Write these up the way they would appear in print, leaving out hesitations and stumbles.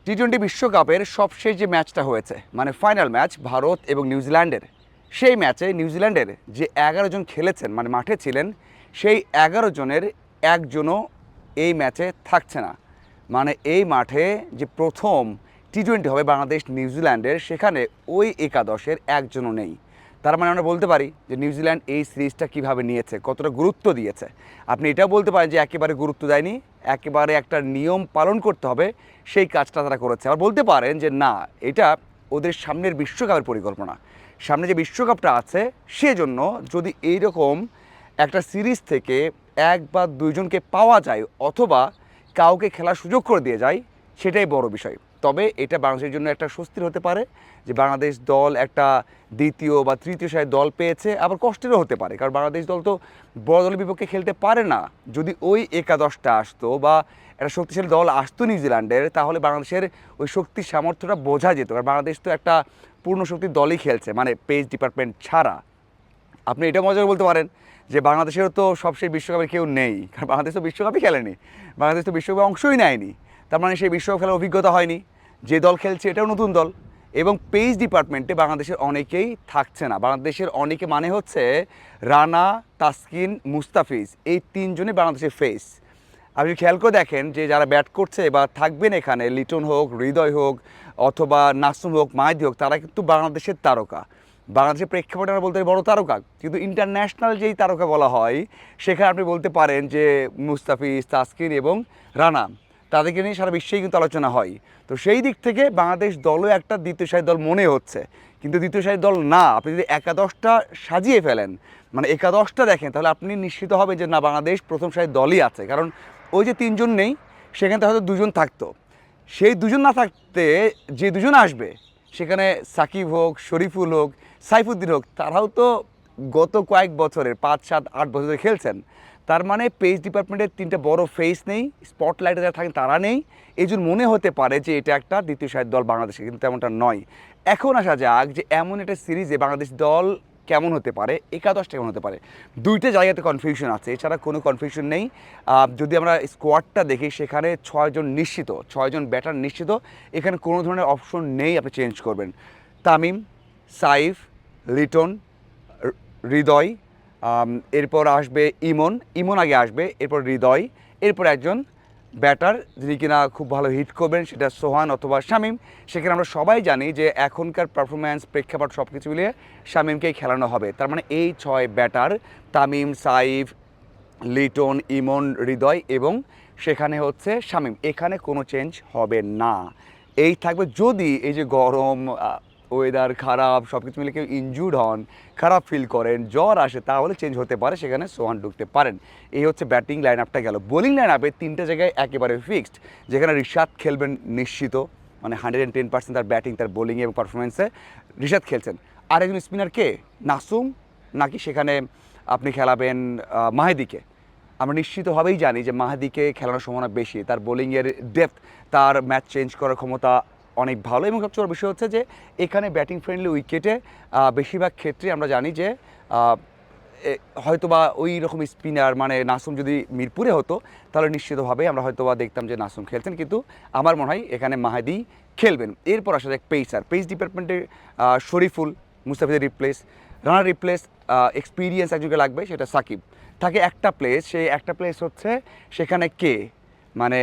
টি-20 বিশ্বকাপের সবশেষ যে ম্যাচটা হয়েছে মানে ফাইনাল ম্যাচ ভারত এবং নিউজিল্যান্ডের, সেই ম্যাচে নিউজিল্যান্ডের যে 11 জন খেলেছেন মানে মাঠে ছিলেন, সেই 11 জনের একজনও এই ম্যাচে থাকছে না। মানে এই মাঠে যে প্রথম টি-20 হবে বাংলাদেশ নিউজিল্যান্ডের, সেখানে ওই একাদশের একজনও নেই। তার মানে আমরা বলতে পারি যে নিউজিল্যান্ড এই সিরিজটা কীভাবে নিয়েছে, কতটা গুরুত্ব দিয়েছে। আপনি এটাও বলতে পারেন যে একেবারে গুরুত্ব দেয়নি, একেবারে একটা নিয়ম পালন করতে হবে সেই কাজটা তারা করেছে। আবার বলতে পারেন যে না, এটা ওদের সামনের বিশ্বকাপের পরিকল্পনা, সামনে যে বিশ্বকাপটা আছে সেজন্য যদি এইরকম একটা সিরিজ থেকে এক বা দুইজনকে পাওয়া যায় অথবা কাউকে খেলার সুযোগ করে দিয়ে যায়, সেটাই বড় বিষয়। তবে এটা বাংলাদেশের জন্য একটা স্বস্তির হতে পারে যে বাংলাদেশ দল একটা দ্বিতীয় বা তৃতীয় সারির দল পেয়েছে। আবার কষ্টেরও হতে পারে, কারণ বাংলাদেশ দল তো বড় দলের বিপক্ষে খেলতে পারে না। যদি ওই একাদশটা আসতো বা একটা শক্তিশালী দল আসতো নিউজিল্যান্ডের, তাহলে বাংলাদেশের ওই শক্তির সামর্থ্যটা বোঝা যেত। কারণ বাংলাদেশ তো একটা পূর্ণ শক্তির দলই খেলছে, মানে পেস ডিপার্টমেন্ট ছাড়া। আপনি এটা মজা করে বলতে পারেন যে বাংলাদেশেরও তো সবশেষ বিশ্বকাপে কেউ নেই, কারণ বাংলাদেশ তো বিশ্বকাপই খেলেনি, বাংলাদেশ তো বিশ্বকাপে অংশই নেয়নি। তার মানে সেই বিশ্বকাপ খেলার অভিজ্ঞতা হয়নি। যে দল খেলছে এটাও নতুন দল। এবং পেস ডিপার্টমেন্টে বাংলাদেশের অনেকেই থাকছে না। বাংলাদেশের অনেকে মানে হচ্ছে রানা, তাসকিন, মুস্তাফিজ, এই তিনজনই বাংলাদেশের ফেস। আপনি খেয়াল করে দেখেন যে যারা ব্যাট করছে বা থাকবেন এখানে, লিটন হোক, হৃদয় হোক, অথবা নাসুম হোক, মাহিদি হোক, তারা কিন্তু বাংলাদেশের তারকা। বাংলাদেশের প্রেক্ষাপটে আমরা বলতে বড় তারকা, কিন্তু ইন্টারন্যাশনাল যেই তারকা বলা হয় সেখানে আপনি বলতে পারেন যে মুস্তাফিজ, তাসকিন এবং রানা, তাদেরকে নিয়ে সারা বিশ্বেই কিন্তু আলোচনা হয়। তো সেই দিক থেকে বাংলাদেশ দলও একটা দ্বিতীয় সারির দল মনে হচ্ছে, কিন্তু দ্বিতীয় সারির দল না। আপনি যদি একাদশটা সাজিয়ে ফেলেন, মানে একাদশটা দেখেন, তাহলে আপনি নিশ্চিত হবেন যে না, বাংলাদেশ প্রথম সারির দলই আছে। কারণ ওই যে তিনজন নেই, সেখানে হয়তো দুজন থাকতো। সেই দুজন না থাকতে যে দুজন আসবে, সেখানে সাকিব হোক, শরীফুল হোক, সাইফুদ্দিন হোক, তারাও তো গত কয়েক বছরের 5, 7, 8 বছর ধরে খেলছেন। তার মানে পেস ডিপার্টমেন্টের তিনটা বড় ফেস নেই, স্পটলাইটে যারা থাকেন তারা নেই। এই জন্য মনে হতে পারে যে এটা একটা দ্বিতীয় সারির দল বাংলাদেশে, কিন্তু তেমনটা নয়। এখন আসা যাক যে এমন একটা সিরিজে বাংলাদেশ দল কেমন হতে পারে, একাদশটা কেমন হতে পারে। দুইটা জায়গাতে কনফিউশন আছে, এছাড়া কোনো কনফিউশন নেই। যদি আমরা স্কোয়াডটা দেখি, সেখানে 6 জন নিশ্চিত, 6 জন ব্যাটার নিশ্চিত। এখানে কোনো ধরনের অপশন নেই আপনি চেঞ্জ করবেন। তামিম, সাইফ, লিটন, হৃদয়, এরপর আসবে ইমন, ইমন আগে আসবে, এরপর হৃদয়, এরপর একজন ব্যাটার যিনি কিনা খুব ভালো হিট করবেন, সেটা সোহান অথবা শামীম। সেখানে আমরা সবাই জানি যে এখনকার পারফরম্যান্স, প্রেক্ষাপট সব কিছু মিলিয়ে শামীমকেই খেলানো হবে। তার মানে এই 6 ব্যাটার, তামিম, সাইফ, লিটন, ইমন, হৃদয় এবং সেখানে হচ্ছে শামীম, এখানে কোনো চেঞ্জ হবে না। এই থাকবে। যদি এই যে গরম, ওয়েদার খারাপ, সব কিছু মিলে কেউ ইনজুর্ড হন, খারাপ ফিল করেন, জ্বর আসে, তাহলে চেঞ্জ হতে পারে, সেখানে সোহান ঢুকতে পারেন। এই হচ্ছে ব্যাটিং লাইন আপটা গেল। বোলিং লাইন আপে 3টে জায়গায় একেবারে ফিক্সড, যেখানে রিশাদ খেলবেন নিশ্চিত, মানে 110% তার ব্যাটিং, তার বোলিং এবং পারফরমেন্সে রিশাদ খেলছেন। আর একজন স্পিনার কে, নাসুম, নাকি সেখানে আপনি খেলাবেন মাহিদিকে? আমরা নিশ্চিতভাবেই জানি যে মাহাদিকে খেলানোর সম্ভাবনা বেশি, তার বোলিংয়ের ডেপথ, তার ম্যাচ চেঞ্জ করার ক্ষমতা অনেক ভালো। এবং সবচেয়ে বড় বিষয় হচ্ছে যে এখানে ব্যাটিং ফ্রেন্ডলি উইকেটে বেশিরভাগ ক্ষেত্রে আমরা জানি যে হয়তোবা ওই রকম স্পিনার, মানে নাসুম যদি মিরপুরে হতো তাহলে নিশ্চিতভাবে আমরা হয়তোবা দেখতাম যে নাসুম খেলছেন, কিন্তু আমার মনে হয় এখানে মাহাদি খেলবেন। এরপর আসা যায় পেসার, পেস ডিপার্টমেন্টে শরীফুল, মুস্তাফিজের রিপ্লেস, রানার রিপ্লেস, এক্সপিরিয়েন্স একজনকে লাগবে, সেটা সাকিব। থাকে একটা প্লেস, সেই একটা প্লেস হচ্ছে সেখানে কে, মানে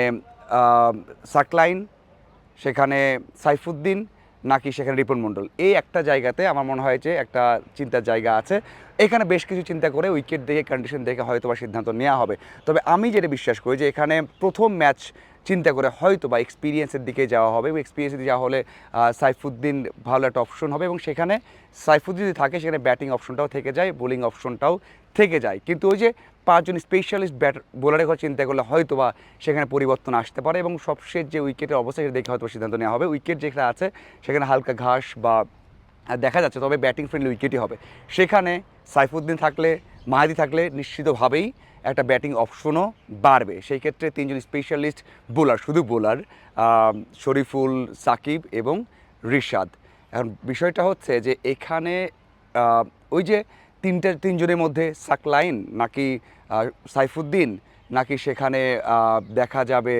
সাকলাইন, সেখানে সাইফুদ্দিন, নাকি সেখানে রিপন মণ্ডল। এই একটা জায়গাতে আমার মনে হয় যে একটা চিন্তার জায়গা আছে। এখানে বেশ কিছু চিন্তা করে, উইকেট দেখে, কন্ডিশন দেখে হয়তো বা সিদ্ধান্ত নেওয়া হবে। তবে আমি যেটা বিশ্বাস করি যে এখানে প্রথম ম্যাচ চিন্তা করে হয়তো বা এক্সপিরিয়েন্সের দিকে যাওয়া হবে, এবং এক্সপিরিয়েন্সের দিকে যাওয়া হলে সাইফুদ্দিন ভালো একটা অপশন হবে, এবং সেখানে সাইফুদ্দিন যদি থাকে সেখানে ব্যাটিং অপশনটাও থেকে যায়, বোলিং অপশনটাও থেকে যায়। কিন্তু ওই যে 5 জন স্পেশালিস্ট বোলারের কথা চিন্তা করলে হয়তো বা সেখানে পরিবর্তন আসতে পারে, এবং সবশেষ যে উইকেটের অবস্থা সেটা দেখে হয়তো সিদ্ধান্ত নেওয়া হবে। উইকেট যেখানে আছে সেখানে হালকা ঘাস বা দেখা যাচ্ছে, তবে ব্যাটিং ফ্রেন্ডলি উইকেটই হবে। সেখানে সাইফুদ্দিন থাকলে, মাহাদি থাকলে নিশ্চিতভাবেই একটা ব্যাটিং অপশনও বাড়বে। সেই ক্ষেত্রে 3 জন স্পেশালিস্ট বোলার, শুধু বোলার, শরীফুল, সাকিব এবং রিশাদ। এখন বিষয়টা হচ্ছে যে এখানে ওই যে 3 জনের মধ্যে সাকলাইন নাকি সাইফুদ্দিন, নাকি সেখানে দেখা যাবে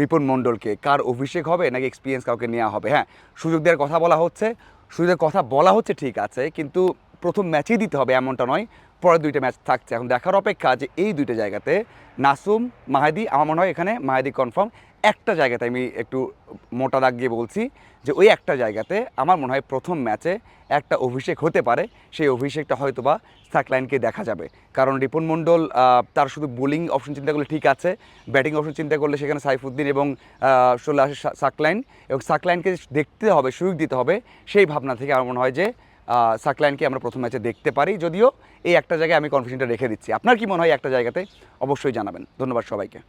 রিপন মণ্ডলকে, কার অভিষেক হবে নাকি এক্সপিরিয়েন্স কাউকে নেওয়া হবে। হ্যাঁ, সুযোগ দেওয়ার কথা বলা হচ্ছে, সুযোগের কথা বলা হচ্ছে ঠিক আছে, কিন্তু প্রথম ম্যাচেই দিতে হবে এমনটা নয়, পরের দুইটা ম্যাচ থাকছে। এখন দেখার অপেক্ষা যে এই দুইটা জায়গাতে নাসুম মাহাদি, আমার মনে হয় এখানে মাহাদি কনফার্ম। একটা জায়গাতে আমি একটু মোটা দাগ দিয়ে বলছি যে ওই একটা জায়গাতে আমার মনে হয় প্রথম ম্যাচে একটা অভিষেক হতে পারে, সেই অভিষেকটা হয়তো বা সাকলাইনকে দেখা যাবে। কারণ রিপন মণ্ডল তার শুধু বোলিং অপশন চিন্তা করলে ঠিক আছে, ব্যাটিং অপশন চিন্তা করলে সেখানে সাইফুদ্দিন এবং চলে আসে সাকলাইন, এবং সাকলাইনকে দেখতে হবে, সুযোগ দিতে হবে, সেই ভাবনা থেকে আমার মনে হয় যে সাকলাইনকে আমরা প্রথম ম্যাচে দেখতে পারি। যদিও এই একটা জায়গায় আমি কনফিডেন্টটা রেখে দিচ্ছি। আপনার কি মনে হয় একটা জায়গাতে? অবশ্যই জানাবেন। ধন্যবাদ সবাইকে।